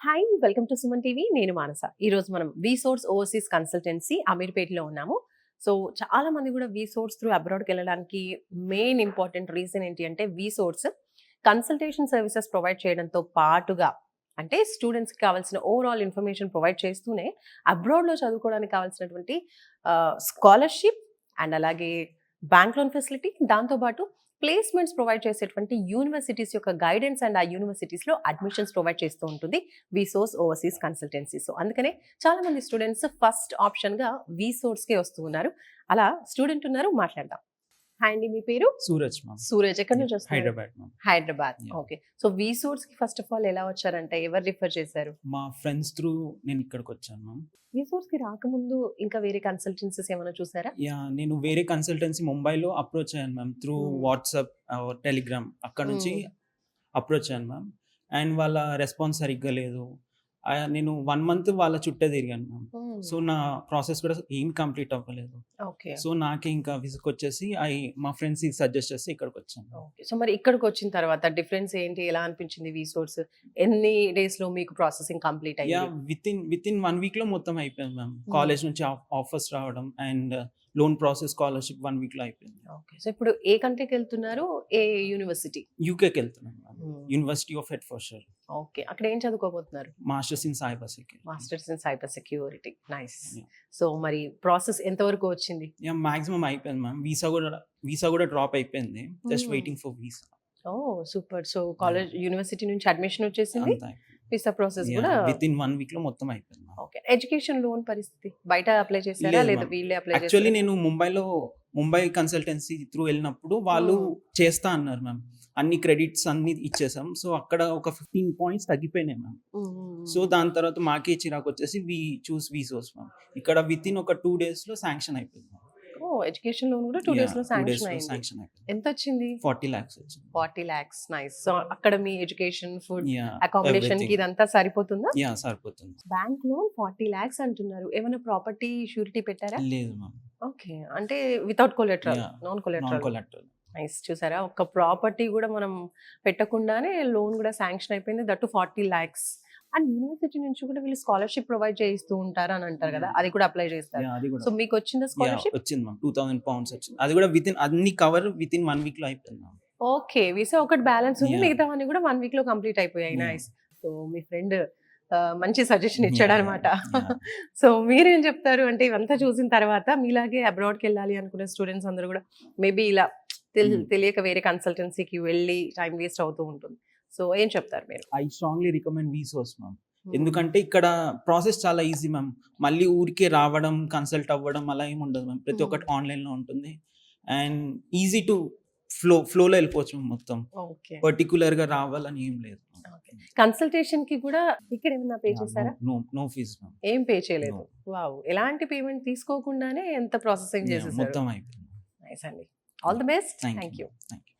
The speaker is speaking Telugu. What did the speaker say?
Hi welcome to Suman TV. నేను మానస. ఈరోజు మనం విసోర్స్ ఓవర్సీస్ కన్సల్టెన్సీ అమీర్పేటలో ఉన్నాము. సో చాలా మంది కూడా విసోర్స్ త్రూ అబ్రాడ్కి వెళ్ళడానికి మెయిన్ ఇంపార్టెంట్ రీజన్ ఏంటి అంటే విసోర్స్ కన్సల్టేషన్ సర్వీసెస్ ప్రొవైడ్ చేయడంతో పాటుగా అంటే స్టూడెంట్స్కి కావాల్సిన ఓవరాల్ ఇన్ఫర్మేషన్ ప్రొవైడ్ చేస్తూనే అబ్రాడ్లో చదువుకోవడానికి కావాల్సినటువంటి స్కాలర్షిప్ అండ్ అలాగే బ్యాంక్ లోన్ ఫెసిలిటీ, దాంతోపాటు ప్లేస్మెంట్స్ ప్రొవైడ్ చేసేటువంటి యూనివర్సిటీస్ యొక్క గైడెన్స్ అండ్ ఆ యూనివర్సిటీస్లో అడ్మిషన్స్ ప్రొవైడ్ చేస్తూ ఉంటుంది విసోర్స్ ఓవర్సీస్ కన్సల్టెన్సీ. సో అందుకనే చాలా మంది స్టూడెంట్స్ ఫస్ట్ ఆప్షన్గా విసోర్స్కే వస్తూ ఉన్నారు. అలా స్టూడెంట్ ఉన్నారు, మాట్లాడదాం. హాయ్ అండి, మీ పేరు? సూరజ్ మ్యామ్. సూరజ్. ఎక్కడి నుంచి వస్తున్నారు? Hyderabad ma'am. Hyderabad. Yeah. Okay. So విసోర్స్ కి ఫస్ట్ ఆఫ్ ఆల్ ఎలా వచ్చారంటే ఎవరు రిఫర్ చేశారు? మా ఫ్రెండ్స్ త్రూ నేను ఇక్కడికి వచ్చాను మ్యామ్. విసోర్స్ కి రాకముందు ఇంకా వేరే కన్సల్టెన్సీస్ ఏమైనా చూసారా? నేను వేరే కన్సల్టెన్సీ ముంబైలో అప్రోచ్ అయ్యాను మ్యామ్ త్రూ వాట్సాప్ టెలిగ్రామ్. అక్కడ నుంచి అప్రోచ్ అయ్యాను మ్యామ్. అండ్ వాళ్ళ రెస్పాన్స్ సరిగ్గా లేదు. నేను 1 month వాళ్ళ చుట్టే తిరిగాను మ్యామ్. సో నా ప్రాసెస్ కూడా ఏం కంప్లీట్ అవ్వలేదు. ఓకే. సో నాకే ఇంకా విసుగు వచ్చేసి మా ఫ్రెండ్స్ సజెస్ట్ చేసి ఇక్కడికి వచ్చాను. ఓకే. సో మరి ఇక్కడికి వచ్చిన తర్వాత డిఫరెన్స్ ఏంటి, ఎలా అనిపించింది విసోర్స్? ఎన్ని డేస్ లో మీకు ప్రాసెసింగ్ కంప్లీట్ అయ్యింది? విత్ ఇన్ 1 week లో మొత్తం అయిపోయింది మ్యామ్. కాలేజ్ నుంచి ఆఫర్స్ రావడం and loan process, scholarship 1 week లో అయిపోయింది. ఓకే. సో ఇప్పుడు ఏ కంట్రీకి వెళ్తున్నారు, ఏ యూనివర్సిటీ? యూకేకి వెళ్తున్నాను ma'am. University of Hertfordshire. Okay. అక్కడ ఏం చదువుకోబోతున్నారు? Masters in cyber security. Masters in cyber security. Nice. Yeah. So మరి ప్రాసెస్ ఎంత వరకు వచ్చింది? మాక్సిమం అయిపోయింది మ్యామ్. వీసా కూడా డ్రాప్ అయిపోయింది. Just waiting for visa. Oh super. So college university నుంచి అడ్మిషన్ వచ్చేసింది, వీసా ప్రాసెస్ కూడా విత్ ఇన్ 1 week లో మొత్తం అయిపోయింది. ఓకే. ఎడ్యుకేషన్ లోన్ పరిస్థితి బయట అప్లై చేశారా లేదా వీళ్ళే అప్లై చేశారా? యాక్చువల్లీ నేను ముంబై కన్సల్టెన్సీ త్రూ వెళ్ళినప్పుడు వాళ్ళు చేస్తా అన్నారు మ్యామ్. అన్ని క్రెడిట్స్ అన్ని ఇచ్చేసాం. సో అక్కడ ఒక 15 points తగ్గిపోయినాయి మ్యామ్. సో దాని తర్వాత మాకే చిరాకు వచ్చేసి విసోర్స్ మ్యామ్. ఇక్కడ విత్ ఇన్ ఒక 2 days లో శాంక్షన్ అయిపోయింది. ఓ ఎడ్యుకేషన్ లోన్ కూడా 2 days లో శాంక్షన్ అయింది. శాంక్షన్ అయిపోయింది. ఎంత వచ్చింది? 40 lakhs వచ్చింది. 40 lakhs. నైస్. సో అక్కడ మీ ఎడ్యుకేషన్, ఫుడ్, అకామిడేషన్ కి ఇదంతా సరిపోతుందా? సరిపోతుంది. బ్యాంక్ లోన్ 40 lakhs అంటున్నారు. ఏమైనా ప్రాపర్టీ షూరిటీ పెట్టారా? లేదు మ్యామ్. ఓకే. అంటే without collateral, non collateral. Nice. చూసారా, ఒక ప్రాపర్టీ కూడా మనం పెట్టకుండానే లోన్ కూడా శాంక్షన్ అయిపోయింది, దట్టు 40 lakhs. అండ్ యూనివర్సిటీ నుంచి కూడా వీళ్ళు స్కాలర్షిప్ ప్రొవైడ్ చేస్తూ ఉంటారు అని అంటారు కదా, అది కూడా అప్లై చేస్తారు. సో మీకు వచ్చిందా స్కాలర్షిప్? వచ్చింది మ్యామ్. 2000 pounds వచ్చింది. అది కూడా అన్ని కవర్ విత్ ఇన్ 1 week లో అయిపోయింది మ్యామ్. ఓకే. వీసా ఒకటి బ్యాలెన్స్ ఉంది, మిగతావన్నీ కూడా 1 week లో కంప్లీట్ అయిపోయాయి. నైస్. సో మీ ఫ్రెండ్ మంచి సజెషన్ ఇచ్చాడు అనమాట. సో మీరేం చెప్తారు అంటే ఇవంతా చూసిన తర్వాత మీలాగే అబ్రాడ్కి వెళ్ళాలి అనుకునే స్టూడెంట్స్ అందరూ కూడా మేబీ ఇలా తెలియక వేరే కన్సల్టెన్సీకి వెళ్ళి టైం వేస్ట్ అవుతూ ఉంటుంది. సో ఏం చెప్తారు మీరు? ఐ స్ట్రాంగ్లీ రికమెండ్ విసోర్స్ మ్యామ్. ఎందుకంటే ఇక్కడ ప్రాసెస్ చాలా ఈజీ మ్యామ్. మళ్ళీ ఊరికే రావడం, కన్సల్ట్ అవ్వడం అలా ఏమి ఉండదు మ్యామ్. ప్రతి ఒక్కటి ఆన్లైన్లో ఉంటుంది అండ్ ఈజీ టు ఫ్లోలో వెళ్ళిపోవచ్చు మ్యామ్. మొత్తం పర్టికులర్ గా రావాలని ఏం లేదు. కన్సల్టేషన్ కి కూడా ఇక్కడ ఏమైనా పే చేశారా? No fees ma'am. ఏం పే చేయలేదు. వావ్. ఎలాంటి పేమెంట్ తీసుకోకుండానే ఎంత ప్రాసెసింగ్ చేసేసారు. మొత్తం అయిపోయింది. నైస్ అండి. All the best. Thank you.